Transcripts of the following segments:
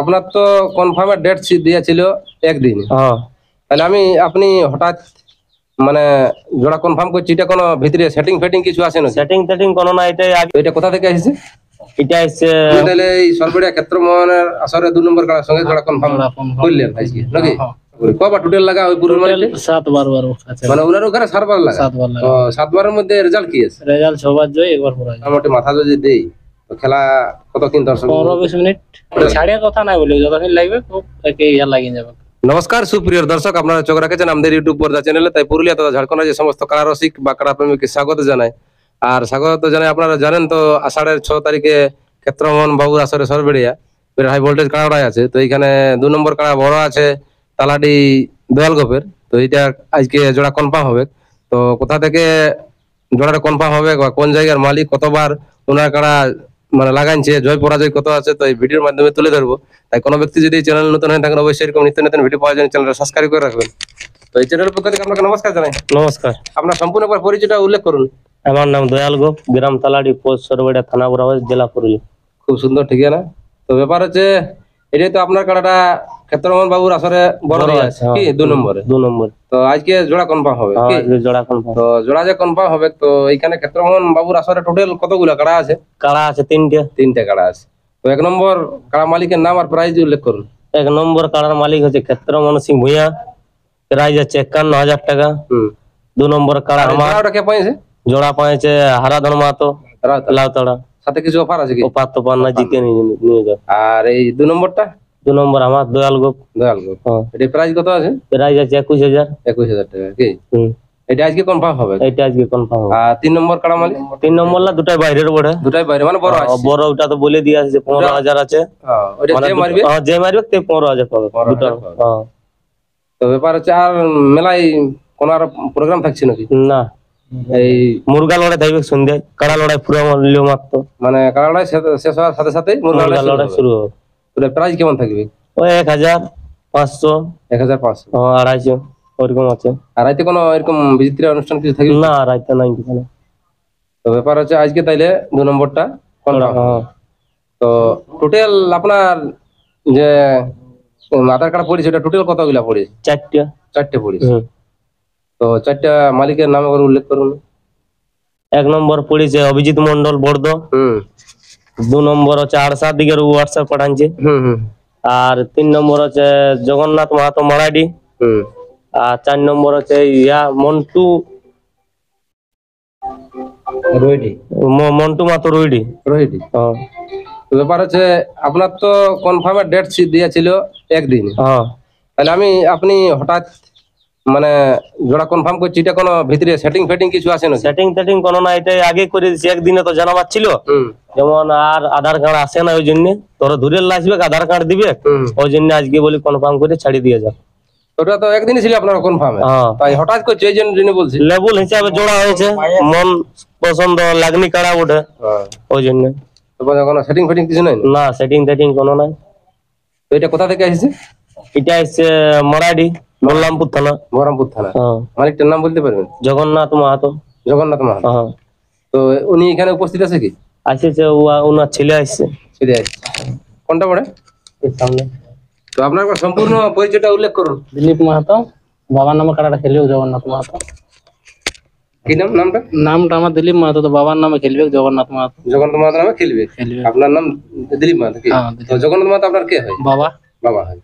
আপনার তো কনফার্মের ডেট দিয়েছিল একদিন। তাহলে আপনি হঠাৎ মানে জোড়া কনফার্ম করছি, এটা কোনো ভিতরে সেটিং ফেটিং কিছু আছে না? সেটিং টেটিং কোনো না, এটাই আগে। এটা কোথা থেকে আসছে? এটা আসছে তাহলে এই সরবরিয়া ক্ষেত্রমোহনের আসরে 2 নম্বর কাড়ার সঙ্গে জোড়া কনফার্ম করলেন আজকে নাকি? কবার টোটাল লাগা ওই পুরো মালিকে? 7 বার মানে ওনার ওখানে 7 বার লাগা। 7 বার লাগা। তো 7 বারের মধ্যে রেজাল্ট কি আছে? রেজাল্ট 6 বার জয়, একবার পরাজয়। মোটামুটি মাথা যদি দেই তো খেলা কতক্ষণ দর্শক? 15-20 মিনিট ছাড়িয়ে কথা নাই বলি, যতক্ষণ লাগবে খুব একে ইয়া লাগিয়ে যাবে। নমস্কার সুপ্রিয় দর্শক, আপনারা চোখ রাখেছেন আমাদের ইউটিউব পর্দা চ্যানেলে। তাই পুরুলিয়া তথা ঝাড়খণ্ডের যে সমস্ত কাড়া রসিক বা কাড়া প্রেমীকে স্বাগত জানাই। আর স্বাগত জানাই, আপনারা জানেন তো আষাঢ়ের 6 তারিখে ক্ষেত্রমোহন বাবুর আসরে সরবেড়িয়া হাই ভোল্টেজ কাড়াটাই আছে। তো এইখানে 2 নম্বর কাড়া বড় আছে তালাডি দয়াল গোপের। তো এইটা আজকে জোড়া কনফার্ম হবে। তো কোথা থেকে জোড়াটা কনফার্ম হবে বা কোন জায়গার মালিক, কতবার ওনার কাড়া মানে লাগাইছে, জয় পরাজয় কত আছে, তো এই ভিডিওর মাধ্যমে তুলে ধরবো। তাই কোনো ব্যক্তি যদি চ্যানেল নতুন হয়ে থাকেন অবশ্যই এরকম নিত্য নতুন ভিডিও পাওয়ার জন্য চ্যানেলটা সাবস্ক্রাইব করে রাখবেন। তো এই চ্যানেলের পক্ষ থেকে আপনাকে নমস্কার জানাই। নমস্কার। আপনার সম্পূর্ণ একবার পরিচয়টা উল্লেখ করুন। আমার নাম দয়াল গোপ, গ্রাম তালাডি, পোস্ট সরবরিয়া, থানা বরাবর, জেলা পুরুলিয়া। খুব সুন্দর ঠিকানা। তো ব্যাপার হচ্ছে এটাই তো আপনার কাড়াটা ক্ষেত্রমোহন বাবুর আসরে বড় আছে কি 2 নম্বরে? 2 নম্বর। তো আজকে জোড়া কনফার্ম হবে কি? জোড়া কনফার্ম। তো জোড়া যে কনফার্ম হবে, তো এইখানে ক্ষেত্রমোহন বাবুর আসরে টোটাল কতগুলো কাড়া আছে? কাড়া আছে 3টে কাড়া আছে। তো 1 নম্বর কাড়া মালিকের নাম আর প্রাইজ উল্লেখ করুন। 1 নম্বর কাড়ার মালিক হচ্ছে ক্ষেত্রমোহন সিং ভূঁইয়া, প্রাইজ আছে 51,000 টাকা। 2 নম্বর কাড়া আমার জোড়াটা কে পাইছে? জোড়া পাইছে হারাধন মাহাতো, লাউতড়া। সাথে কিছু অফার আছে কি? অফার তো পান না, জিতে নিয়ে যাও। আর এই 2 নম্বরটা? 2 নম্বর আমার দয়াল গোপ। এটা প্রাইস কত আছে? প্রাইজ আছে 21,000। 21,000 টাকা কি? এটা আজকে কনফার্ম হবে? এটা আজকে কনফার্ম হবে। আর 3 নম্বর কাড়া মালিক? 3 নম্বর লা দুটাই বাইরের বড়। দুটাই বাইরে মানে বড় আছে? বড় ওটা তো বলে দিয়া আছে 15,000 আছে। ওটা যে মারবে? যে মারবে তে 15,000 পাবে দুটো। তো ব্যাপার হচ্ছে আর মেলায় কোন আর প্রোগ্রাম থাকছে নাকি? না, এই মুরগা লড়াই থাকবে সন্ধ্যায়। কাড়া লড়াই পুরো মূল্য মাত্র, মানে কাড়া লড়াই শেষ হওয়ার সাথে সাথে মুরগা লড়াই শুরু হবে। তো প্রাইস কেমন থাকবে? ওই 1,500, 1,500, 250 ওরকম আছে। আর রাইতে কোনো এরকম বিচিত্র অনুষ্ঠান কিছু থাকবে না? রাইতে নাই কিছু। তো ব্যাপার হচ্ছে আজকে তাইলে 2 নম্বরটা কনফার্ম। তো টোটাল আপনার যে আধার কার্ড পড়েছে ওটা টোটাল কতগুলা পড়েছে? 4টে পড়েছে। তো 4টা মালিকের নাম করে উল্লেখ করুন। 1 নম্বর পড়েছে অভিজিৎ মন্ডল বর্দ। 2 নম্বর হচ্ছে আড়সা দিকের হোয়াটসঅ্যাপ পাঠানছে। আর 3 নম্বর হচ্ছে জগন্নাথ মাহাতো মারাডি। আর 4 নম্বর হচ্ছে মন্টু মাহাতো রোহিডি। তো ব্যাপার হচ্ছে আপনার তো কনফার্মের ডেট দিয়েছিল একদিন। তাহলে আপনি হঠাৎ মানে জোড়া কনফার্ম করছি, এটা কোনো ভিতরে সেটিং ফেটিং কিছু আছে না? সেটিং টেটিং কোনো না, এটাই আগে করে দিয়েছি। একদিনে তো জানাবার ছিল, যেমন আর আধার কার্ড আসে না, ওই জন্য তোরা ধরে আসবে আধার কার্ড দিবে, ওই জন্য আজকে বলি কনফার্ম করে ছাড়িয়ে দিয়ে যাও। ওটা তো একদিনই ছিল আপনার কনফার্ম, তাই হঠাৎ করছে এই জন্য বলছি। লেবুল হিসাবে জোড়া হয়েছে, মন পছন্দ লাগনি কাড়া ওঠে, ওই জন্য। কোনো সেটিং ফেটিং কিছু নাই? না, সেটিং টেটিং কোনো নাই। তো এটা কোথা থেকে আসছে? এটা আসছে মরাডি, বলরামপুর থানা। বহরমপুর থানা। মালিকটার নাম বলতে পারবেন? জগন্নাথ মাহাতো। জগন্নাথ মাহাতো। তো উনি এখানে উপস্থিত আছে কি? আসছে, ওনার ছেলে আসছে। ছেলে আসছে। কোনটা পড়ে? সামনে। তো আপনার সম্পূর্ণ পরিচয়টা উল্লেখ করুন। দিলীপ মাহাতো, বাবার নামে কাড়াটা খেলবে জগন্নাথ মাহাতো। কি নামটা? নামটা আমার দিলীপ মাহাতো, তো বাবার নামে খেলবে জগন্নাথ মাহাতো। জগন্নাথ মাহাতো নামে খেলবে। আপনার নাম দিলীপ মাহাতো কি? তো জগন্নাথ মাহাতো আপনার কে হয়? বাবা হয়।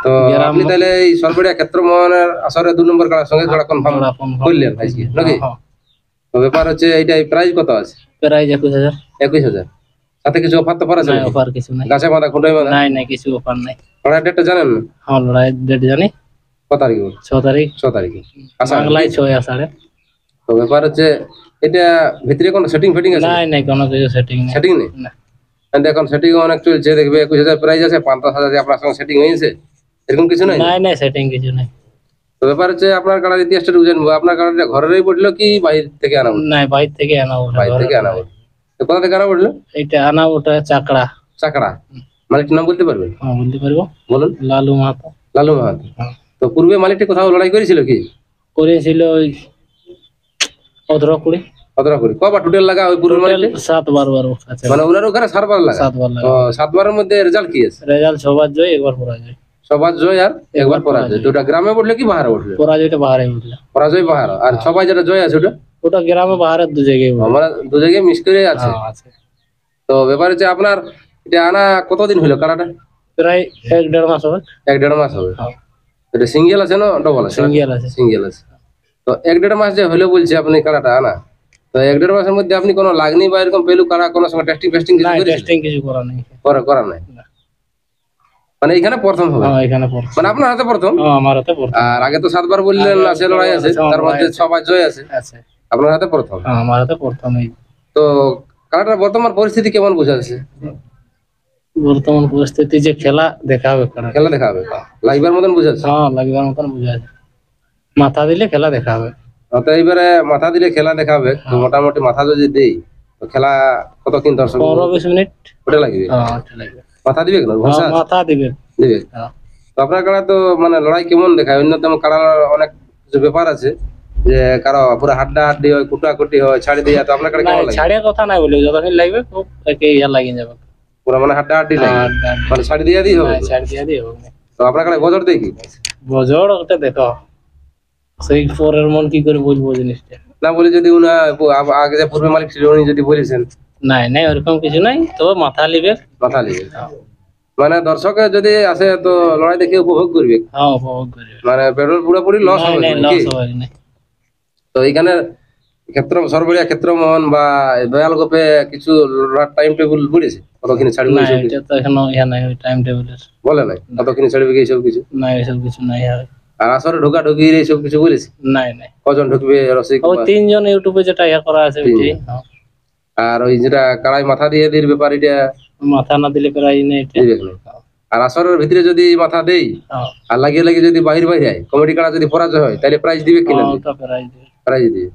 তো আপনি তাহলে এই সরবরিয়া ক্ষেত্রমোহনের আসরে 2 নম্বর কাড়ার সঙ্গে জোড়া কনফার্ম করলেন আজকে নাকি? তো ব্যাপার হচ্ছে এইটা প্রাইস কত আছে? প্রাইস 21,000। 21,000। সাথে কিছু অফার তো আছে? না, অফার কিছু নাই। গাছে বাঁধা খুঁটাই বাঁধা? নাই, কিছু অফার নাই। লড়াই ডেটটা জানেন না? হ্যাঁ, লড়াই ডেট জানি। কত তারিখ? 6 তারিখ। 6 তারিখে বাংলায় 6 আষাঢ়ে। তো ব্যাপার হচ্ছে এটা ভিতরে কোনো সেটিং ফেটিং আছে? নাই, কোনো কিছু সেটিং নেই। সেটিং নেই না? এখন সেটিং অনেক চলছে, দেখবে 21,000 প্রাইস আছে, 5,000 আপনার সঙ্গে সেটিং হয়েছে, এরকম কিছু নাই? নাই, সেটিং কিছু নাই। তো ব্যাপার হচ্ছে আপনার কাড়ার ইতিহাসটা জানবো। আপনার কাড়াটা ঘরেরই পড়লো কি বাইরে থেকে আনা? নাই, বাইরে থেকে আনা। বাইরে থেকে আনা। তো কোথা থেকে আনা পড়লো? এটা আনা ওটা চাকড়া। মালিকটার নাম বলতে পারবেন? হ্যাঁ, বলতে পারবো। বলুন। লালু মাহাতো। তো পূর্বে মালিকটি কোথাও লড়াই করেছিল কি? করেছিল ওই 15-20। কতটা করে কবার টোটাল লাগা ওই পুরো টোটাল 7 বার আছে, মানে ওনার ওখানে 7 বার লাগা। 7 বার লাগা। ও 7 বারের মধ্যে রেজাল্ট কি আছে? রেজাল্ট 6 বার জয়, 1 বার পরাজয়। সবার জয় আর একবার পরাজয়। দুটা গ্রামে পড়লে কি বাহারে পড়লে? পরাজয়টা বাহারে উঠলো। পরাজয় বাহারে, আর সবাই যেটা জয় আছে ওটা ওটা গ্রামে বাহারে দু জায়গায় উঠলো। মানে দু জায়গায় মিস করে আছে। হ্যাঁ আছে। তো ব্যাপার হচ্ছে আপনার এটা আনা কতদিন হলো কাড়াটা? প্রায় 1-1.5 মাস হবে। 1-1.5 মাস হবে। হ্যাঁ। এটা সিঙ্গেল আছে না ডবল আছে? সিঙ্গেল আছে। সিঙ্গেল আছে। তো 1-1.5 মাস যে হলো বলছে আপনি কাড়াটা আনা, তো 1-1.5 মাসের মধ্যে আপনি কোনো লাগনি বা এরকম পেলু কাড়া কোনো সময় টেস্টিং কিছু না, করেছেন? টেস্টিং কিছু করা নেই। করা নাই, মানে এখানে প্রথম হবে। হ্যাঁ এখানে পড়ছে। মানে আপনার হাতে প্রথম। হ্যাঁ আমার হাতে পড়ছে। আর আগে তো 7 বার বললেন আছে, লড়াই আছে, তার মধ্যে 6 বার জয় আছে। আছে। আপনার হাতে প্রথম। হ্যাঁ আমার হাতে প্রথমই। তো কাড়াটার বর্তমান পরিস্থিতি কেমন বোঝা যাচ্ছে? বর্তমান পরিস্থিতি যে খেলা দেখাবে, খেলা দেখাবে লাইবার মতন বোঝা যাচ্ছে। হ্যাঁ লাগবার মতন বোঝা যায়, মাথা দিলে খেলা দেখাবে। তো এইবারে মাথা দিলে খেলা দেখাবে, তো মোটামুটি মাথা যদি দেই তো খেলা কতক্ষণ দর্শক 15-20 মিনিট ওটা লাগবে। হ্যাঁ ওটা লাগবে। মাথা দিবে কেন? ভরসা আছে? মাথা দিবে। দিবে। হ্যাঁ। তো আপনার কাড়া তো মানে লড়াই কেমন দেখায়? অন্যতম কাড়ার অনেক কিছু ব্যাপার আছে যে কারো পুরো হাড্ডা হাড্ডি হয়, কুটাকুটি হয়, ছাড়ি দিয়ে, তো আপনার কাড়া না কেমন লাগে? ছাড়িয়া কথা নাই বলে, যতক্ষণ লাগবে খুব একে ইয়া লাগিয়ে যাবে। পুরো মানে হাড্ডা হাড্ডি লাগে, মানে ছাড়ি দিয়ে দিই হবে? ছাড় দিয়ে দিয়ে হবে। তো আপনার কাড়া বজর দেই কি? বজর ওটা দেখো, সেই পরের মন কি করে বুঝবো জিনিসটা। না বলে যদি উনা আগে যে পূর্বে মালিক ছিল উনি যদি বলেছেন? নাই নাই ওরকম কিছু নাই, তবে মাথা লিবে। মাথা লিবে, মানে দর্শকে যদি আসে তো লড়াই দেখে উপভোগ করবে। হ্যাঁ উপভোগ করবে। মানে পেট্রোল পুরোপুরি লস হবে নাই নাকি? লস হবে না। তো এইখানে ক্ষেত্র সরবরিয়া ক্ষেত্রমোহন বা দয়াল গোপে কিছু টাইম টেবিল বলেছে কতক্ষণ ছাড়বে না এইসব এটা কিছু? তো এখনো ইয়া নাই ওই টাইম টেবিলের। বলে নাই কতক্ষণ ছাড়বে এইসব কিছু? না এসব কিছু নাই হবে। আর আসরে ঢোকা ঢুকি এইসব কিছু বলেছে? নাই নাই। কজন ঢুকবে রসিক? ওই 3 জন ইউটিউবে যেটা ইয়া করা আছে ওইটাই। হ্যাঁ। আর ওই যেটা কাড়াই মাথা দিয়ে দির ব্যাপার এটা মাথা না দিলে প্রায় নেই এটা। দিবে না। আর আসরের ভিতরে যদি মাথা দেই হ্যাঁ। আর লাগিয়ে লাগিয়ে যদি বাহির বাইরে যায়, কমেডি কাড়া যদি পরাজয় হয় তাহলে প্রাইজ দিবে কিনা? ওটা প্রায় দিবে। প্রাইজ দিবে।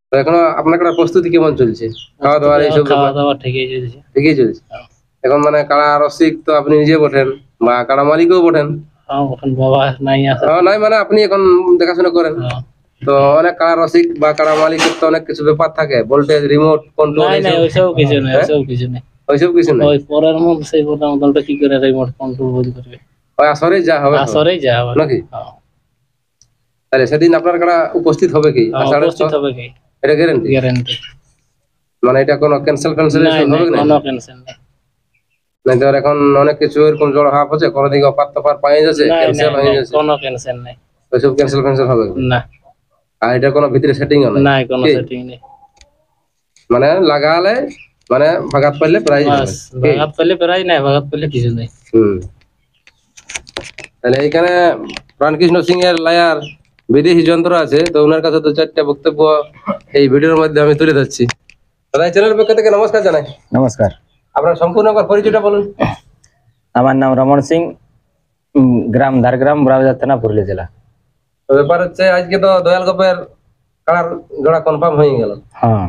তো এখনো আপনার কাড়ার প্রস্তুতি কেমন চলছে? খাওয়া দাওয়ার এইসব খাওয়া ব্যাপার দাওয়া ঠিকই চলছে। ঠিকই চলছে? হ্যাঁ। এখন মানে কাড়া রসিক তো আপনি নিজে বটেন বা কাড়া মালিকও বটেন? হ্যাঁ এখন বাবা নাই আছে। নাই মানে আপনি এখন দেখাশোনা করেন। হ্যাঁ। তো অনেক কাড়া রসিক বা কাড়া মালিকের তো অনেক কিছু ব্যাপার থাকে, ভোল্টেজ, রিমোট কন্ট্রোল, নাই নাই ওইসব কিছু নাই, ওইসব কিছু নাই। ওইসব কিছু নাই। ওই পরের মধ্যে সেই মতনটা কি করে রিমোট কন্ট্রোল বল করবে। ওই আসরে যা হবে হবে। আসরেই যা হবে নাকি? হ্যাঁ। তাহলে সেদিন আপনার কাড়া উপস্থিত হবে কি? আষাঢ়ের উপস্থিত হবে কি? এটা গ্যারান্টি? গ্যারান্টি। মানে এটা কোনো ক্যান্সেল নাই হবে না? কোনো ক্যান্সেল নাই। নাই তো এখন অনেক কিছু এরকম জড় হাফ আছে, কোনো দিকে অপার তপার পাই যাচ্ছে, নাই ক্যান্সেল হয়ে নাই যাচ্ছে, কোনো ক্যান্সেল নাই। ওইসব ক্যান্সেল হবে না আর এটা কোনো ভিতরে সেটিং নাই? নাই কোনো কি? সেটিং নেই। মানে লাগালে মানে ভাগাত পাইলে প্রাইজ হবে। বাস ভাগাত পেলে প্রায় নাই, ভাগাত পেলে কিছু নাই। তাহলে এখানে প্রাণকৃষ্ণ সিং এর লায়ার বিদেশি যন্ত্র আছে, তো ওনার কাছে 2-4টা বক্তব্য এই ভিডিওর মধ্যে আমি তুলে ধরছি। দাদা চ্যানেলের পক্ষ থেকে নমস্কার জানাই। নমস্কার। আপনার সম্পূর্ণ একবার পরিচয়টা বলুন। আমার নাম রমন সিং, গ্রাম ধারগ্রাম, ব্রাউজার থানা, পুরুলিয়া জেলা। তো ব্যাপার হচ্ছে আজকে তো দয়াল গোপের কালার জোড়া কনফার্ম হয়ে গেল। হ্যাঁ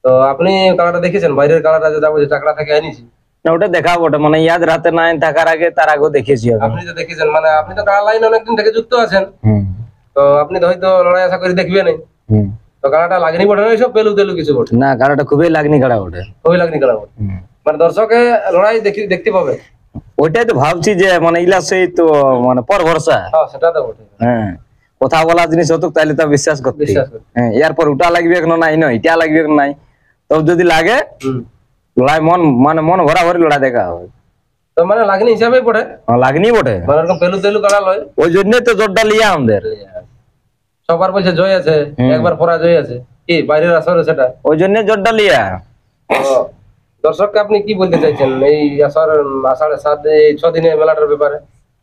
তো আপনি কালারটা দেখেছেন? বাইরের কালারটা যেটা বলছে টাকলা থেকে আনিছি, না ওটা দেখাবো, ওটা মানে ইয়াদ রাতে নাই থাকার আগে তার আগেও দেখেছি আমি। আপনি তো দেখেছেন, মানে আপনি তো কালার লাইন অনেকদিন থেকে যুক্ত আছেন, হুম তো আপনি তো হয়তো লড়াই আশা করি দেখবেন। হুম। তো কালারটা লাগনি বটে না, এইসব পেলু তেলু কিছু বটে? না কারাটা খুবই লাগনি কারা ওটা। খুবই লাগনি কালার বটে, মানে দর্শকে লড়াই দেখতে পাবে। ওইটাই তো ভাবছি যে মানে ইলা সেই তো মানে পর ভরসা। হ্যাঁ সেটা তো বটে। হ্যাঁ কথা বলা জিনিস হতো তাহলে তো বিশ্বাস করতে। বিশ্বাস করি। হ্যাঁ এরপর ওটা লাগবে এখন নাই নয়, এটা লাগবে এখন নাই, তো যদি লাগে লড়াই মন মানে মন ভরা ভরে লড়াই দেখা হবে। তো মানে লাগনি হিসাবেই পড়ে, লাগনি বটে, মানে এরকম পেলু তেলু কালার লয়। ওই জন্যই তো জোরটা লিয়া আমাদের। সবার বলছে জয় আছে, একবার পরাজয় আছে, কি বাইরের আসরে সেটা? ওই জন্য জোরটা লিয়া। ও, দর্শককে আপনি কি বলতে চাইছেন এই আসর আষাঢ়ে 6 দিনের মেলাটার ব্যাপারে?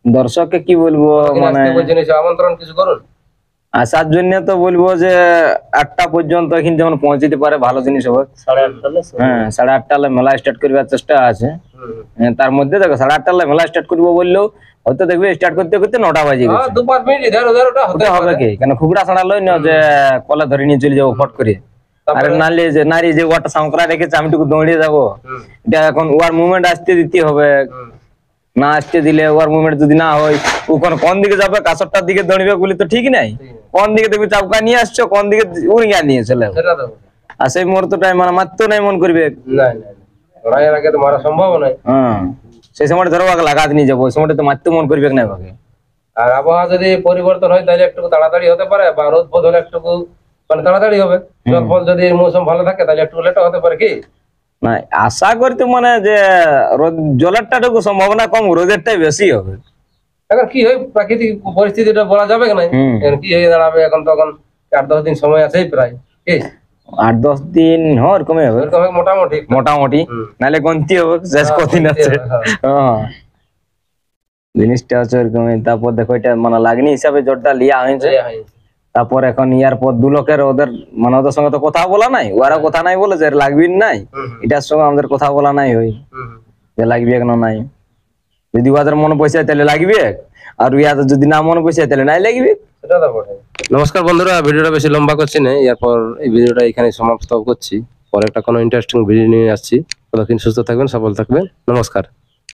দর্শককে কি বলবো মানে বলছেন এই আমন্ত্রণ কিছু করুন। আসার জন্য তো বলবো যে 8টা পর্যন্ত এখানে যেমন পৌঁছতে পারে ভালো জিনিস হবে। 8:30 হ্যাঁ 8:30 মেলা স্টার্ট করবার চেষ্টা আছে। তার মধ্যে দেখো 8:30 মেলা স্টার্ট করবো বললেও হয়তো দেখবে স্টার্ট করতে করতে 9টা বাজে গেছে। 2-5 মিনিট ইধার উধার ওটা হতে ওটা হবে কি কেন খুবড়া ছাড়া লই না যে কলা ধরে নিয়ে চলে যাবো ফট করে। আরে নালে যে নারী যে ওয়াটা সাঁকড়া রেখেছে আমি টুকু দৌড়িয়ে যাবো, এটা এখন ওয়ার মুভমেন্ট আসতে দিতে হবে। না আসতে দিলে ওয়ার মুভমেন্ট যদি না হয় ওখানে কোন দিকে যাবে, 1টার দিকে দৌড়বে বলে তো ঠিক নাই। কোন দিকে তুমি চাপকা নিয়ে আসছো, কোন দিকে উড়িয়া নিয়ে চলে যাবে। সেটা তো আর সেই মুহূর্তটাই মানে মারতো নাই মন করবে। নাই নাই লড়াইয়ের আগে তো মারা সম্ভব নয়। হ্যাঁ, সেই সময়টা ধরো ওকে লাগাত নিয়ে যাবো, ওই সময়টা তো মারতে মন করবে না ওকে। আর আবহাওয়া যদি পরিবর্তন হয় তাহলে একটু তাড়াতাড়ি হতে পারে, বা রোদ ফোদ হলে একটু মানে তাড়াতাড়ি হবে। জল ফল যদি মৌসুম ভালো থাকে তাহলে একটু লেটও হতে পারে কি। না আশা করি তো মানে যে রোদ জলেরটাটুকু সম্ভাবনা কম, রোদেরটাই বেশি হবে। এখন কি হয় প্রাকৃতিক পরিস্থিতিটা বলা যাবে না, এখন কি হয়ে দাঁড়াবে। এখন তখন 8-10 দিন সময় আছেই প্রায় কি 8-10 দিন ওরকমই হবে এরকম হবে মোটামুটি। মোটামুটি, নাহলে গন্তি হবে শেষ কদিন আছে। হ্যাঁ, জিনিসটা হচ্ছে ওরকমই। তারপর দেখো এটা মানে লাগনি হিসাবে জোরটা লিয়া হয়েছে। তারপর এখন ইয়ার পর দু লোকের ওদের মানে ওদের সঙ্গে তো কথা বলা নাই, ওরা কথা নাই বলে যে লাগবি নাই, এটার সঙ্গে আমাদের কথা বলা নাই হই যে লাগবে কেন নাই। যদি ওদের মনে পয়সা তাহলে লাগবে, আর ইয়াতে যদি না মনে পয়সা তাহলে নাই লাগবে। সেটা তো বটে। নমস্কার বন্ধুরা, ভিডিওটা বেশি লম্বা করছি না, এরপর এই ভিডিওটা এখানে সমাপ্ত করছি। পরে একটা কোনো ইন্টারেস্টিং ভিডিও নিয়ে আসছি। ততক্ষণ সুস্থ থাকবেন, সফল থাকবেন, নমস্কার।